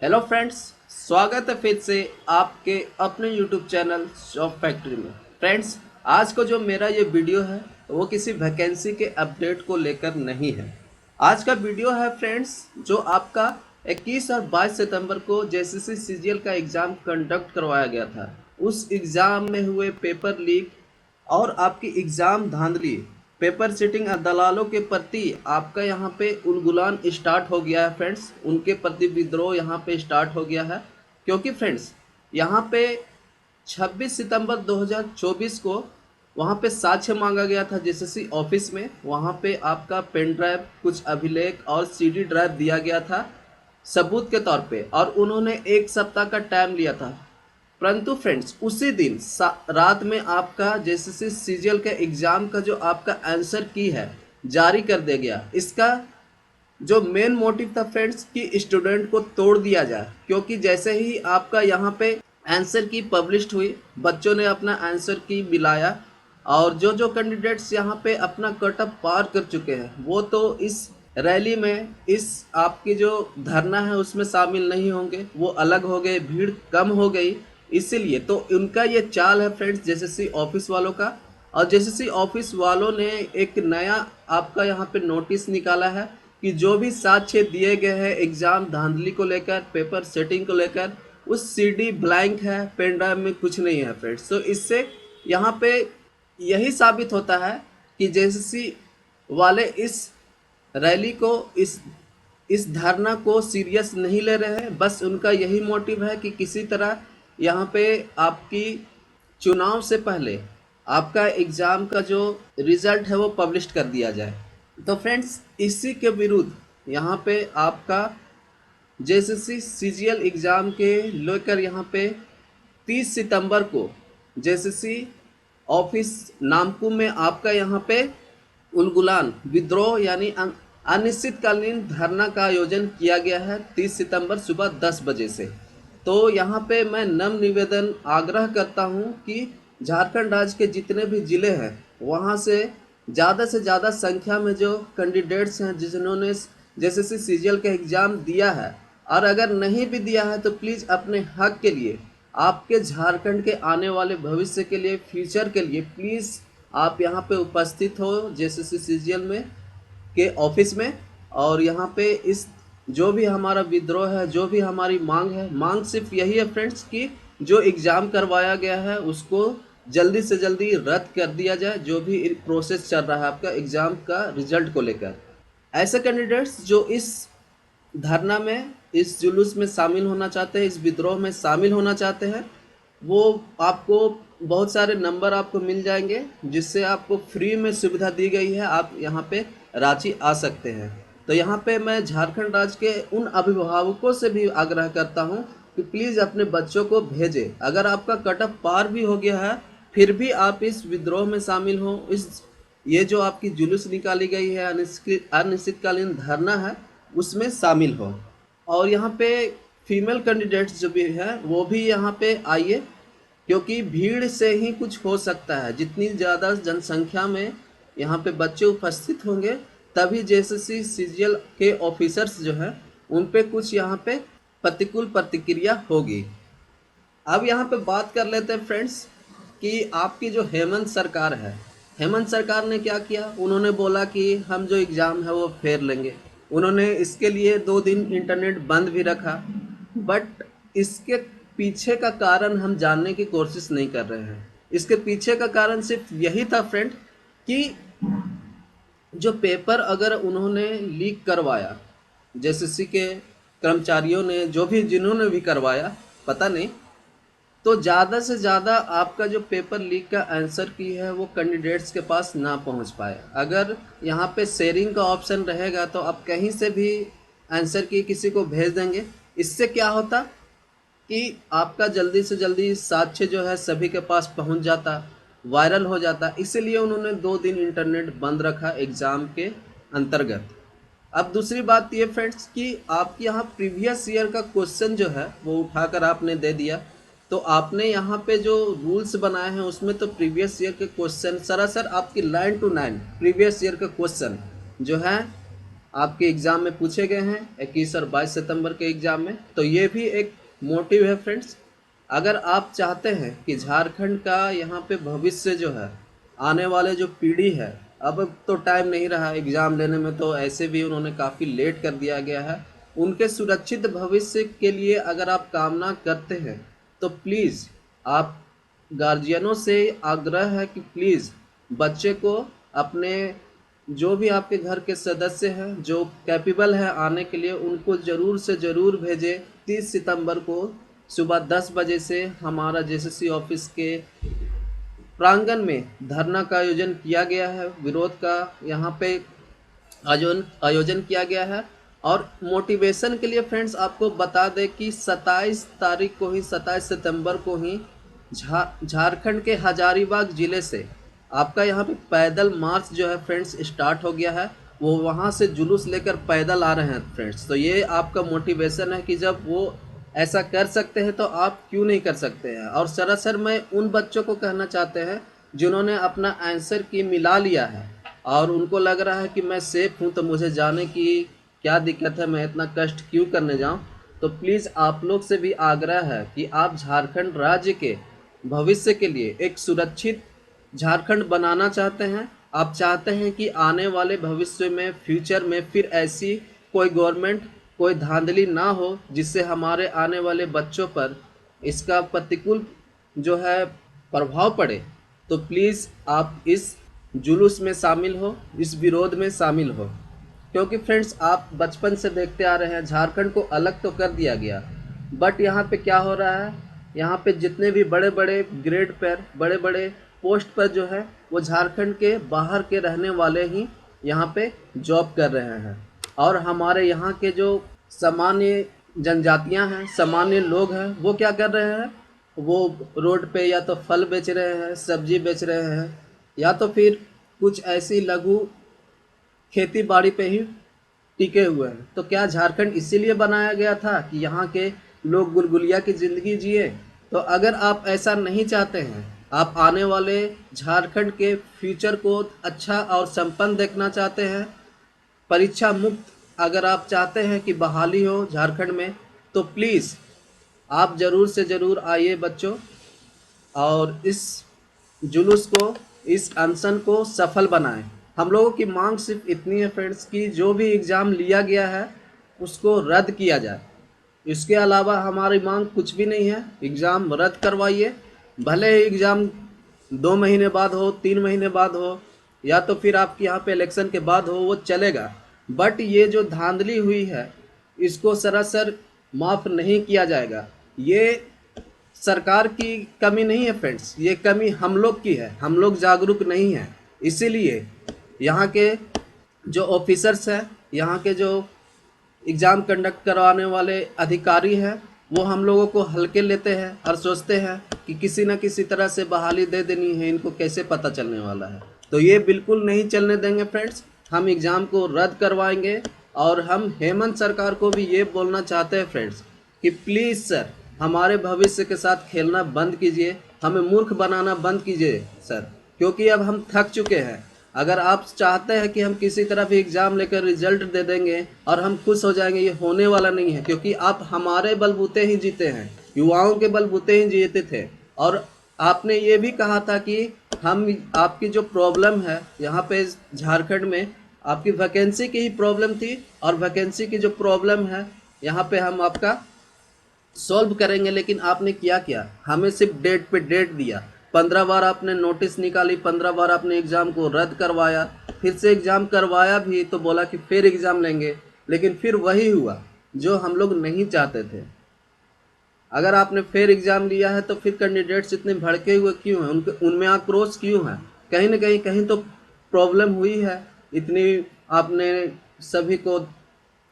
Hello friends, स्वागत है फिर से आपके अपने यूट्यूब चैनल जॉब फैक्ट्री में। फ्रेंड्स, आज को जो मेरा ये वीडियो है वो किसी वैकेंसी के अपडेट को लेकर नहीं है। आज का वीडियो है फ्रेंड्स, जो आपका 21 और 22 सितंबर को जेसीसी सीजीएल का एग्ज़ाम कंडक्ट करवाया गया था। उस एग्ज़ाम में हुए पेपर लीक और आपकी एग्ज़ाम धांधली, पेपर सीटिंग दलालों के प्रति आपका यहाँ पे उलगुलान स्टार्ट हो गया है फ्रेंड्स। उनके प्रति विद्रोह यहाँ पे स्टार्ट हो गया है, क्योंकि फ्रेंड्स यहाँ पे 26 सितंबर 2024 को वहाँ पे साक्ष्य मांगा गया था जेसीसी ऑफिस में। वहाँ पे आपका पेन ड्राइव, कुछ अभिलेख और सीडी ड्राइव दिया गया था सबूत के तौर पे, और उन्होंने एक सप्ताह का टाइम लिया था। परंतु फ्रेंड्स उसी दिन रात में आपका जेसीसी सीजीएल के एग्ज़ाम का जो आपका आंसर की है जारी कर दिया गया। इसका जो मेन मोटिव था फ्रेंड्स कि स्टूडेंट को तोड़ दिया जाए, क्योंकि जैसे ही आपका यहाँ पे आंसर की पब्लिश हुई, बच्चों ने अपना आंसर की मिलाया और जो जो कैंडिडेट्स यहाँ पे अपना कट ऑफ पार कर चुके हैं वो तो इस रैली में, इस आपकी जो धरना है उसमें शामिल नहीं होंगे, वो अलग हो गए, भीड़ कम हो गई। इसीलिए तो उनका ये चाल है फ्रेंड्स जेसीसी ऑफिस वालों का। और जेसीसी ऑफिस वालों ने एक नया आपका यहाँ पे नोटिस निकाला है कि जो भी साक्ष्य दिए गए हैं एग्ज़ाम धांधली को लेकर, पेपर सेटिंग को लेकर, उस सीडी ब्लैंक है, पेन ड्राइव में कुछ नहीं है फ्रेंड्स। तो इससे यहाँ पे यही साबित होता है कि जेसीसी वाले इस रैली को, इस धरना को सीरियस नहीं ले रहे हैं। बस उनका यही मोटिव है कि किसी तरह यहाँ पे आपकी चुनाव से पहले आपका एग्ज़ाम का जो रिज़ल्ट है वो पब्लिश कर दिया जाए। तो फ्रेंड्स इसी के विरुद्ध यहाँ पे आपका जेसीसी सीजीएल एग्ज़ाम के लेकर यहाँ पे 30 सितंबर को जेसीसी ऑफिस नामकुम में आपका यहाँ पे उलगुलान विद्रोह यानी अनिश्चितकालीन धरना का आयोजन किया गया है 30 सितंबर सुबह 10 बजे से। तो यहाँ पे मैं नम्र निवेदन आग्रह करता हूँ कि झारखंड राज्य के जितने भी ज़िले हैं वहाँ से ज़्यादा संख्या में जो कैंडिडेट्स हैं जिन्होंने जेसीसी सीजीएल का एग्ज़ाम दिया है, और अगर नहीं भी दिया है तो प्लीज़ अपने हक के लिए, आपके झारखंड के आने वाले भविष्य के लिए, फ्यूचर के लिए प्लीज़ आप यहाँ पे उपस्थित हो जेसीसी सीजीएल में के ऑफिस में। और यहाँ पे इस जो भी हमारा विद्रोह है, जो भी हमारी मांग है, मांग सिर्फ यही है फ्रेंड्स कि जो एग्ज़ाम करवाया गया है उसको जल्दी से जल्दी रद्द कर दिया जाए, जो भी प्रोसेस चल रहा है आपका एग्ज़ाम का रिजल्ट को लेकर। ऐसे कैंडिडेट्स जो इस धरना में, इस जुलूस में शामिल होना चाहते हैं, इस विद्रोह में शामिल होना चाहते हैं, वो आपको बहुत सारे नंबर आपको मिल जाएंगे जिससे आपको फ्री में सुविधा दी गई है, आप यहाँ पे रांची आ सकते हैं। तो यहाँ पे मैं झारखंड राज्य के उन अभिभावकों से भी आग्रह करता हूँ कि प्लीज़ अपने बच्चों को भेजें। अगर आपका कट ऑफ पार भी हो गया है फिर भी आप इस विद्रोह में शामिल हो, इस ये जो आपकी जुलूस निकाली गई है, अनिश्चितकालीन धरना है, उसमें शामिल हो। और यहाँ पे फीमेल कैंडिडेट्स जो भी है वो भी यहाँ पे आइए, क्योंकि भीड़ से ही कुछ हो सकता है। जितनी ज़्यादा जनसंख्या में यहाँ पे बच्चे उपस्थित होंगे तभी जेसीसी सीजीएल के ऑफिसर्स जो हैं उन पे कुछ यहाँ पे प्रतिकूल प्रतिक्रिया होगी। अब यहाँ पे बात कर लेते हैं फ्रेंड्स कि आपकी जो हेमंत सरकार है, हेमंत सरकार ने क्या किया। उन्होंने बोला कि हम जो एग्ज़ाम है वो फेर लेंगे। उन्होंने इसके लिए 2 दिन इंटरनेट बंद भी रखा, बट इसके पीछे का कारण हम जानने की कोशिश नहीं कर रहे हैं। इसके पीछे का कारण सिर्फ यही था फ्रेंड कि जो पेपर अगर उन्होंने लीक करवाया, जेसीसी के कर्मचारियों ने, जो भी जिन्होंने भी करवाया पता नहीं, तो ज़्यादा से ज़्यादा आपका जो पेपर लीक का आंसर की है वो कैंडिडेट्स के पास ना पहुंच पाए। अगर यहाँ पे शेयरिंग का ऑप्शन रहेगा तो आप कहीं से भी आंसर की किसी को भेज देंगे। इससे क्या होता कि आपका जल्दी से जल्दी साक्ष्य जो है सभी के पास पहुंच जाता, वायरल हो जाता। इसीलिए उन्होंने 2 दिन इंटरनेट बंद रखा एग्ज़ाम के अंतर्गत। अब दूसरी बात ये फ्रेंड्स कि आपके यहाँ प्रीवियस ईयर का क्वेश्चन जो है वो उठाकर आपने दे दिया। तो आपने यहाँ पे जो रूल्स बनाए हैं उसमें तो प्रीवियस ईयर के क्वेश्चन सरासर आपकी line to line previous year का क्वेश्चन जो है आपके एग्ज़ाम में पूछे गए हैं 21 और 22 सितंबर के एग्ज़ाम में। तो ये भी एक मोटिव है फ्रेंड्स। अगर आप चाहते हैं कि झारखंड का यहाँ पे भविष्य जो है, आने वाले जो पीढ़ी है, अब तो टाइम नहीं रहा एग्ज़ाम लेने में, तो ऐसे भी उन्होंने काफ़ी लेट कर दिया गया है। उनके सुरक्षित भविष्य के लिए अगर आप कामना करते हैं तो प्लीज़ आप, गार्जियनों से आग्रह है कि प्लीज़ बच्चे को अपने, जो भी आपके घर के सदस्य हैं जो कैपेबल है आने के लिए, उनको ज़रूर से ज़रूर भेजें। 30 सितंबर को सुबह 10 बजे से हमारा जेएसएससी ऑफिस के प्रांगण में धरना का आयोजन किया गया है, विरोध का यहाँ पे आयोजन किया गया है। और मोटिवेशन के लिए फ्रेंड्स आपको बता दें कि 27 तारीख को ही, 27 सितंबर को ही झारखंड के हजारीबाग ज़िले से आपका यहाँ पे पैदल मार्च जो है फ्रेंड्स स्टार्ट हो गया है। वो वहाँ से जुलूस लेकर पैदल आ रहे हैं फ्रेंड्स। तो ये आपका मोटिवेशन है कि जब वो ऐसा कर सकते हैं तो आप क्यों नहीं कर सकते हैं। और सरासर मैं उन बच्चों को कहना चाहते हैं जिन्होंने अपना आंसर की मिला लिया है और उनको लग रहा है कि मैं सेफ हूँ तो मुझे जाने की क्या दिक्कत है, मैं इतना कष्ट क्यों करने जाऊँ। तो प्लीज़ आप लोग से भी आग्रह है कि आप झारखंड राज्य के भविष्य के लिए एक सुरक्षित झारखंड बनाना चाहते हैं। आप चाहते हैं कि आने वाले भविष्य में, फ्यूचर में फिर ऐसी कोई गवर्नमेंट, कोई धांधली ना हो जिससे हमारे आने वाले बच्चों पर इसका प्रतिकूल जो है प्रभाव पड़े। तो प्लीज़ आप इस जुलूस में शामिल हो, इस विरोध में शामिल हो। क्योंकि फ्रेंड्स आप बचपन से देखते आ रहे हैं झारखंड को अलग तो कर दिया गया, बट यहाँ पे क्या हो रहा है, यहाँ पे जितने भी बड़े बड़े ग्रेड पर, बड़े बड़े पोस्ट पर जो है वो झारखंड के बाहर के रहने वाले ही यहाँ पे जॉब कर रहे हैं। और हमारे यहाँ के जो सामान्य जनजातियाँ हैं, सामान्य लोग हैं, वो क्या कर रहे हैं, वो रोड पे या तो फल बेच रहे हैं, सब्जी बेच रहे हैं, या तो फिर कुछ ऐसी लघु खेती बाड़ी पे ही टिके हुए हैं। तो क्या झारखंड इसीलिए बनाया गया था कि यहाँ के लोग गुलगुलिया की ज़िंदगी जिए? तो अगर आप ऐसा नहीं चाहते हैं, आप आने वाले झारखंड के फ्यूचर को अच्छा और संपन्न देखना चाहते हैं, परीक्षा मुक्त अगर आप चाहते हैं कि बहाली हो झारखंड में, तो प्लीज़ आप ज़रूर से ज़रूर आइए बच्चों, और इस जुलूस को, इस अनशन को सफल बनाएं। हम लोगों की मांग सिर्फ इतनी है फ्रेंड्स कि जो भी एग्ज़ाम लिया गया है उसको रद्द किया जाए। इसके अलावा हमारी मांग कुछ भी नहीं है। एग्ज़ाम रद्द करवाइए, भले ही एग्ज़ाम 2 महीने बाद हो, 3 महीने बाद हो, या तो फिर आपके यहाँ पे इलेक्शन के बाद हो, वो चलेगा। बट ये जो धांधली हुई है इसको सरासर माफ़ नहीं किया जाएगा। ये सरकार की कमी नहीं है फ्रेंड्स, ये कमी हम लोग की है। हम लोग जागरूक नहीं हैं, इसीलिए यहाँ के जो ऑफिसर्स हैं, यहाँ के जो एग्ज़ाम कंडक्ट करवाने वाले अधिकारी हैं, वो हम लोगों को हल्के लेते हैं और सोचते हैं कि किसी न किसी तरह से बहाली दे देनी है, इनको कैसे पता चलने वाला है। तो ये बिल्कुल नहीं चलने देंगे फ्रेंड्स। हम एग्ज़ाम को रद्द करवाएंगे। और हम हेमंत सरकार को भी ये बोलना चाहते हैं फ्रेंड्स कि प्लीज़ सर, हमारे भविष्य के साथ खेलना बंद कीजिए, हमें मूर्ख बनाना बंद कीजिए सर, क्योंकि अब हम थक चुके हैं। अगर आप चाहते हैं कि हम किसी तरह भी एग्ज़ाम लेकर रिजल्ट दे देंगे और हम खुश हो जाएंगे, ये होने वाला नहीं है। क्योंकि आप हमारे बलबूते ही जीते हैं, युवाओं के बलबूते ही जीते थे। और आपने ये भी कहा था कि हम, आपकी जो प्रॉब्लम है यहाँ पे झारखंड में, आपकी वैकेंसी की ही प्रॉब्लम थी, और वैकेंसी की जो प्रॉब्लम है यहाँ पे हम आपका सॉल्व करेंगे। लेकिन आपने क्या, हमें सिर्फ डेट पे डेट दिया। 15 बार आपने नोटिस निकाली, 15 बार आपने एग्ज़ाम को रद्द करवाया, फिर से एग्ज़ाम करवाया भी तो बोला कि फिर एग्ज़ाम लेंगे। लेकिन फिर वही हुआ जो हम लोग नहीं चाहते थे। अगर आपने फिर एग्ज़ाम लिया है तो फिर कैंडिडेट्स इतने भड़के हुए क्यों हैं, उनके उनमें आक्रोश क्यों है? कहीं ना कहीं तो प्रॉब्लम हुई है। इतनी आपने सभी को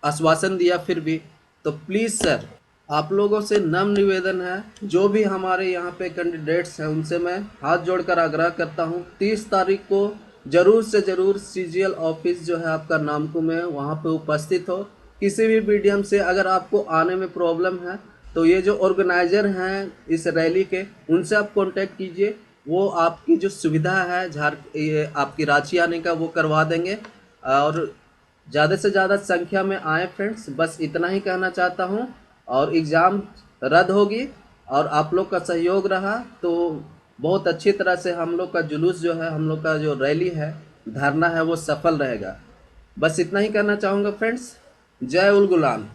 आश्वासन दिया फिर भी। तो प्लीज़ सर, आप लोगों से नम्र निवेदन है, जो भी हमारे यहाँ पे कैंडिडेट्स हैं उनसे मैं हाथ जोड़कर आग्रह करता हूँ, 30 तारीख को ज़रूर से ज़रूर सीजीएल ऑफिस जो है आपका नामकू में, वहाँ पे उपस्थित हो। किसी भी मीडियम से अगर आपको आने में प्रॉब्लम है तो ये जो ऑर्गेनाइज़र हैं इस रैली के, उनसे आप कांटेक्ट कीजिए। वो आपकी जो सुविधा है ये आपकी रांची आने का वो करवा देंगे। और ज़्यादा से ज़्यादा संख्या में आए फ्रेंड्स, बस इतना ही कहना चाहता हूँ। और एग्ज़ाम रद्द होगी और आप लोग का सहयोग रहा तो बहुत अच्छी तरह से हम लोग का जुलूस जो है, हम लोग का जो रैली है, धरना है, वो सफल रहेगा। बस इतना ही कहना चाहूँगा फ्रेंड्स। जय उल गुलाम।